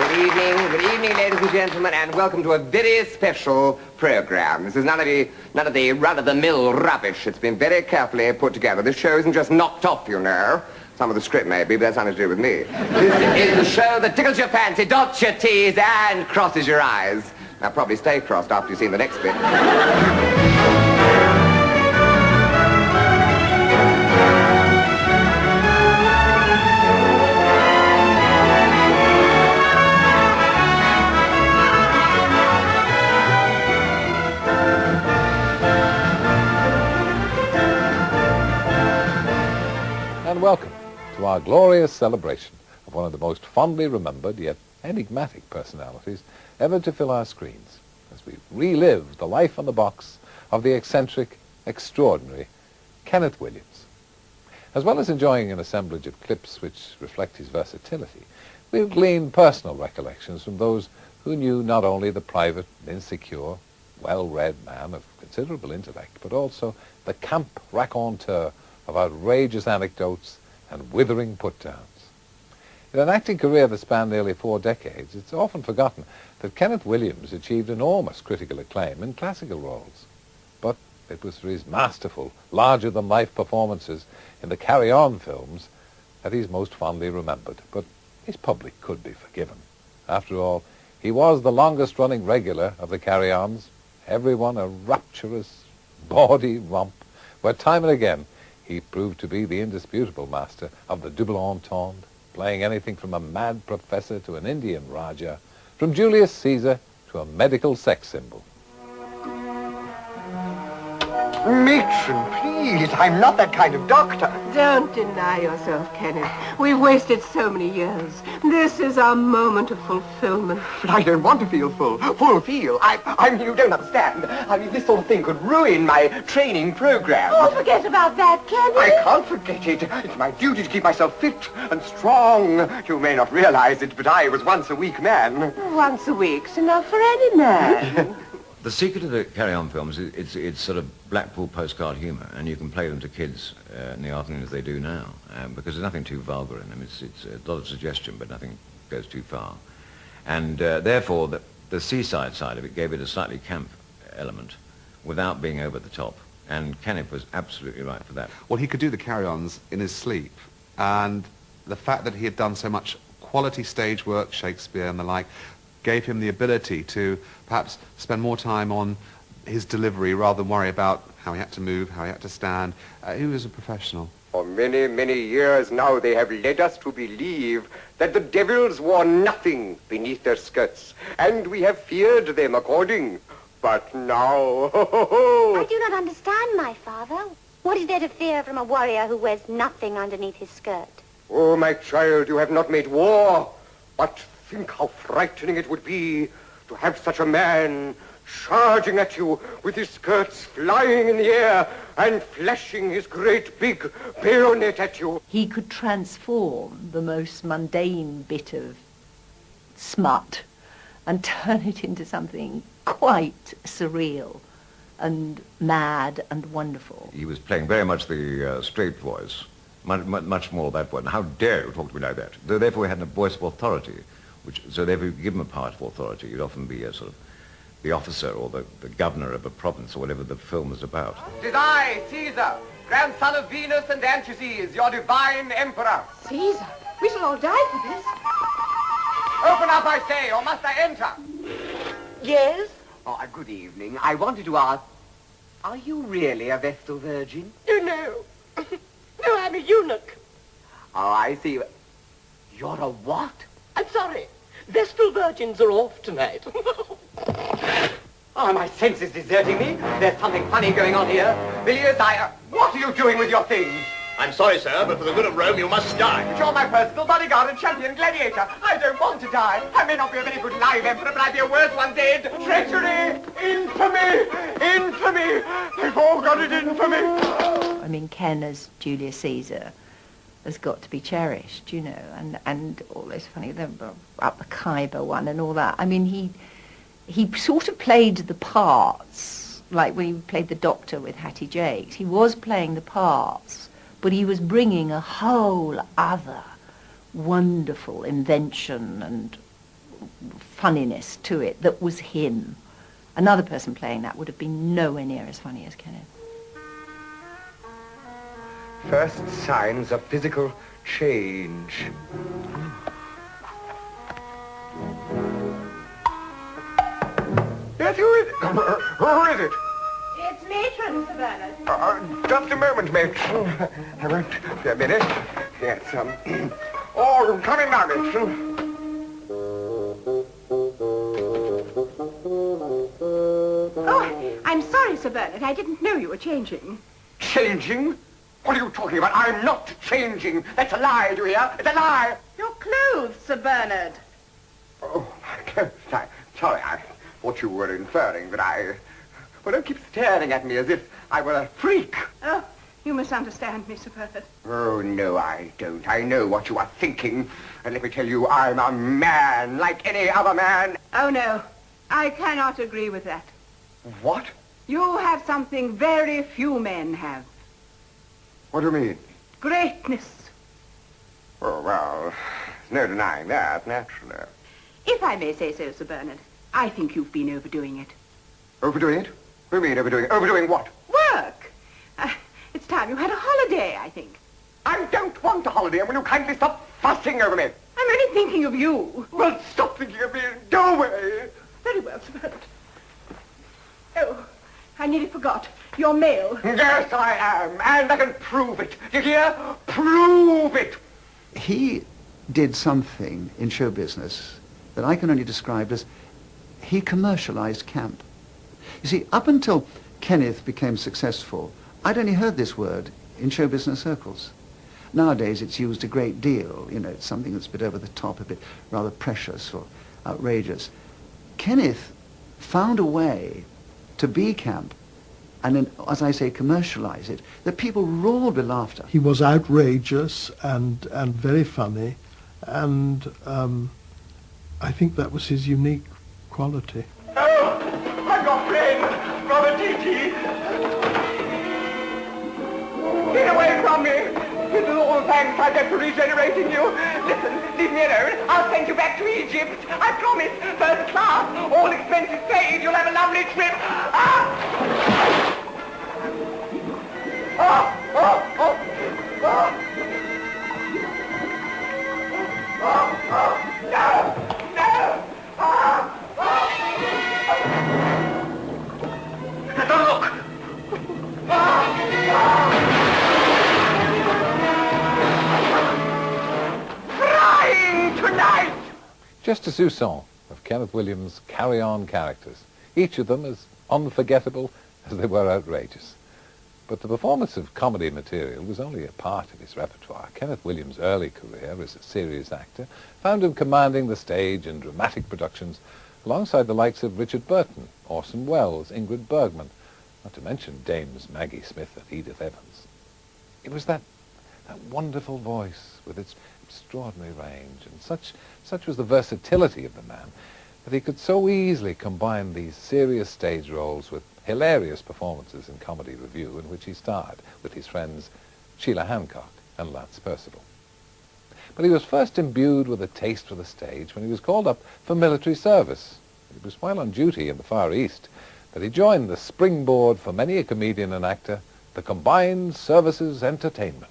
Good evening, ladies and gentlemen, and welcome to a very special program. This is none of the run-of-the-mill rubbish. It's been very carefully put together. This show isn't just knocked off, you know. Some of the script may be, but that's nothing to do with me. This is the show that tickles your fancy, dots your T's, and crosses your eyes. Now, probably stay crossed after you've seen the next bit. And welcome to our glorious celebration of one of the most fondly remembered yet enigmatic personalities ever to fill our screens, as we relive the life on the box of the eccentric, extraordinary Kenneth Williams. As well as enjoying an assemblage of clips which reflect his versatility, we've gleaned personal recollections from those who knew not only the private, insecure, well-read man of considerable intellect, but also the camp raconteur of outrageous anecdotes and withering put-downs. In an acting career that spanned nearly 4 decades, it's often forgotten that Kenneth Williams achieved enormous critical acclaim in classical roles. But it was for his masterful, larger-than-life performances in the Carry On films that he's most fondly remembered. But his public could be forgiven. After all, he was the longest-running regular of the Carry Ons, everyone a rapturous, bawdy romp, where time and again he proved to be the indisputable master of the double entendre, playing anything from a mad professor to an Indian Raja, from Julius Caesar to a medical sex symbol. Matron, please, I'm not that kind of doctor. Don't deny yourself, Kenneth. We've wasted so many years. This is our moment of fulfillment. But I don't want to feel full. I mean, you don't understand. I mean, this sort of thing could ruin my training program. Oh, forget about that, Kenneth. I can't forget it. It's my duty to keep myself fit and strong. You may not realize it, but I was once a weak man. Once a week's enough for any man. The secret of the Carry On films is it's sort of Blackpool postcard humour, and you can play them to kids in the afternoon as they do now, because there's nothing too vulgar in them. It's a lot of suggestion, but nothing goes too far. And therefore, the seaside side of it gave it a slightly camp element without being over the top. And Kenneth was absolutely right for that. Well, he could do the carry-ons in his sleep, and the fact that he had done so much quality stage work, Shakespeare and the like, gave him the ability to perhaps spend more time on his delivery rather than worry about how he had to move, how he had to stand. He was a professional. For many, many years now they have led us to believe that the devils wore nothing beneath their skirts, and we have feared them according. But now... I do not understand, my father. What is there to fear from a warrior who wears nothing underneath his skirt? Oh, my child, you have not made war, but think how frightening it would be to have such a man charging at you with his skirts flying in the air and flashing his great big bayonet at you. He could transform the most mundane bit of smut and turn it into something quite surreal and mad and wonderful. He was playing very much the straight voice, much more that one. How dare you talk to me like that? Therefore, he had a voice of authority. So therefore, if you give him a part of authority, you'd often be a sort of the officer or the governor of a province or whatever the film is about. 'Tis I, Caesar, grandson of Venus and Anchises, your divine emperor. Caesar, we shall all die for this. Open up, I say, or must I enter? Yes? Oh, good evening. I wanted to ask, are you really a Vestal Virgin? Oh, no. No, I'm a eunuch. Oh, I see. You're a what? I'm sorry. Vestal virgins are off tonight. Oh, my senses deserting me. There's something funny going on here. Villiers, what are you doing with your things? I'm sorry, sir, but for the good of Rome, you must die. But you're my personal bodyguard and champion gladiator. I don't want to die. I may not be a very good live emperor, but I'd be a worse one dead. Treachery! Infamy! Infamy! They've all got it in for me. I mean, Ken as Julius Caesar has got to be cherished, you know, and all those funny, up the Khyber one and all that. I mean, he sort of played the parts, like when he played the Doctor with Hattie Jacques. He was playing the parts, but he was bringing a whole other wonderful invention and funniness to it that was him. Another person playing that would have been nowhere near as funny as Kenneth. First signs of physical change. Yes, who is it? Who is it? It's Matron, Sir Bernard. Just a moment, Matron. I won't be a minute. Yes, oh, coming now, Matron. Oh, I'm sorry, Sir Bernard. I didn't know you were changing. Changing? What are you talking about? I'm not changing. That's a lie, do you hear? It's a lie. Your clothes, Sir Bernard. Oh, sorry, I thought you were inferring that I... Well, don't keep staring at me as if I were a freak. Oh, you misunderstand me, Sir Bernard. Oh, no, I don't. I know what you are thinking. And let me tell you, I'm a man like any other man. Oh, no. I cannot agree with that. What? You have something very few men have. What do you mean? Greatness. Oh, well, there's no denying that, naturally. If I may say so, Sir Bernard, I think you've been overdoing it. Overdoing it? What do you mean overdoing it? Overdoing what? Work. It's time you had a holiday, I think. I don't want a holiday, and will you kindly stop fussing over me? I'm only thinking of you. Well, stop thinking of me and go away. Very well, Sir Bernard. Oh, I nearly forgot. Your mail. Yes, I am, and I can prove it. You hear? Prove it. He did something in show business that I can only describe as he commercialized camp. You see, up until Kenneth became successful, I'd only heard this word in show business circles. Nowadays it's used a great deal. You know, it's something that's a bit over the top, a bit rather precious or outrageous. Kenneth found a way to be camp and then, as I say, commercialize it, that people roared with laughter. He was outrageous and very funny, and I think that was his unique quality. Oh, I'm your friend, Brother T.T. Get away from me. With all thanks I get for regenerating you. Listen, leave me alone. I'll send you back to Egypt. I promise. First class, all expenses paid. You'll have a lovely trip. Ah! Oh, oh, oh, oh. Oh, oh, no, no. Ah, ah. Don't look. Ah, ah. Tonight! Just a soupçon of Kenneth Williams' carry-on characters, each of them as unforgettable as they were outrageous. But the performance of comedy material was only a part of his repertoire. Kenneth Williams' early career as a serious actor found him commanding the stage in dramatic productions alongside the likes of Richard Burton, Orson Welles, Ingrid Bergman, not to mention Dames Maggie Smith and Edith Evans. It was that wonderful voice with its extraordinary range, and such was the versatility of the man that he could so easily combine these serious stage roles with hilarious performances in comedy revue in which he starred with his friends Sheila Hancock and Lance Percival. But he was first imbued with a taste for the stage when he was called up for military service. It was while on duty in the Far East that he joined the springboard for many a comedian and actor, the Combined Services Entertainment.